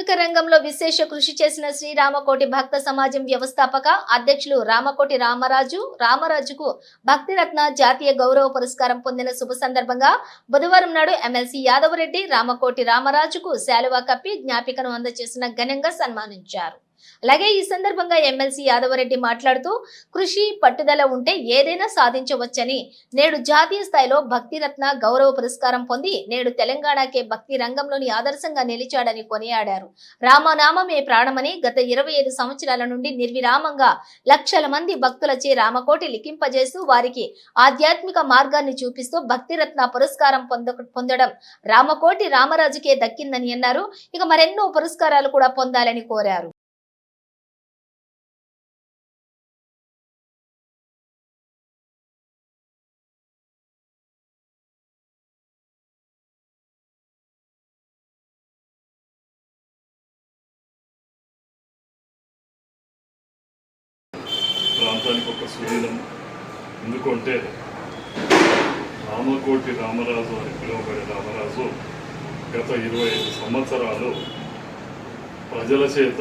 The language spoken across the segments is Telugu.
ఆధ్యాత్మిక రంగంలో విశేష కృషి చేసిన శ్రీ రామకోటి భక్త సమాజం వ్యవస్థాపక అధ్యక్షులు రామకోటి రామరాజుకు భక్తిరత్న జాతీయ గౌరవ పురస్కారం పొందిన శుభ సందర్భంగా బుధవారం నాడు ఎమ్మెల్సీ యాదవరెడ్డి రామకోటి రామరాజుకు శాలువా కప్పి జ్ఞాపికను అందజేసిన ఘనంగా సన్మానించారు. అలాగే ఈ సందర్భంగా ఎమ్మెల్సీ యాదవరెడ్డి మాట్లాడుతూ కృషి పట్టుదల ఉంటే ఏదైనా సాధించవచ్చని, నేడు జాతీయ స్థాయిలో భక్తిరత్న గౌరవ పురస్కారం పొంది నేడు తెలంగాణకే భక్తి రంగంలోని ఆదర్శంగా నిలిచాడని కొనియాడారు. రామనామమే ప్రాణమని గత 25 సంవత్సరాల నుండి నిర్విరామంగా లక్షల మంది భక్తులచే రామకోటి లిఖింపజేస్తూ వారికి ఆధ్యాత్మిక మార్గాన్ని చూపిస్తూ భక్తిరత్న పురస్కారం పొందడం రామకోటి రామరాజుకే దక్కిందని అన్నారు. ఇక మరెన్నో పురస్కారాలు కూడా పొందాలని కోరారు. ప్రాంతానికి ఒక సుదీనం. ఎందుకంటే రామకోటి రామరాజు అని పిలువబడే రామరాజు గత 25 సంవత్సరాలు ప్రజల చేత,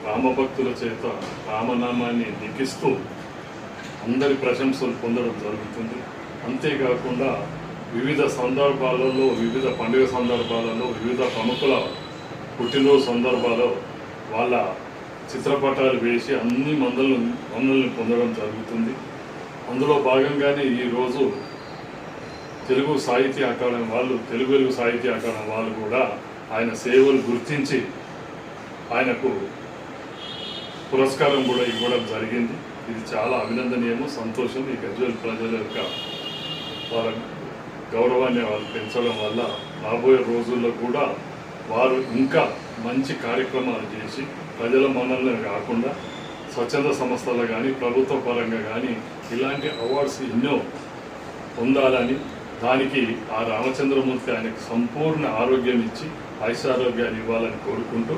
రామభక్తుల చేత రామనామాన్ని లిఖిస్తూ అందరి ప్రశంసలు పొందడం జరుగుతుంది. అంతేకాకుండా వివిధ సందర్భాలలో, వివిధ పండుగ సందర్భాలలో, వివిధ ప్రముఖుల పుట్టినరోజు సందర్భాల్లో వాళ్ళ చిత్రపటాలు వేసి అన్ని మందలను పొందడం జరుగుతుంది. అందులో భాగంగానే ఈరోజు తెలుగు సాహిత్య అకాడమీ వాళ్ళు, తెలుగు సాహిత్య అకాడమీ వాళ్ళు కూడా ఆయన సేవలు గుర్తించి ఆయనకు పురస్కారం కూడా ఇవ్వడం జరిగింది. ఇది చాలా అభినందనీయము, సంతోషం. ఈ గజ్వేల్ ప్రజల యొక్క వాళ్ళ గౌరవాన్ని వాళ్ళు పెంచడం వల్ల రాబోయే రోజుల్లో కూడా వారు ఇంకా మంచి కార్యక్రమాలు చేసి ప్రజల మనల్ని కాకుండా స్వచ్ఛంద సంస్థలు కానీ, ప్రభుత్వ పరంగా కానీ ఇలాంటి అవార్డ్స్ ఎన్నో పొందాలని, దానికి ఆ రామచంద్రమూర్తి ఆయనకు సంపూర్ణ ఆరోగ్యం ఇచ్చి ఐశ్వర్యాన్ని ఇవ్వాలని కోరుకుంటూ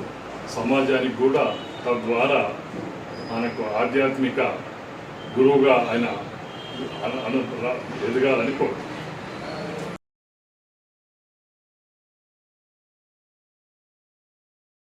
సమాజానికి కూడా తద్వారా మనకు ఆధ్యాత్మిక గురువుగా ఆయన ఎదగాలని కోరుకుంటున్నాను.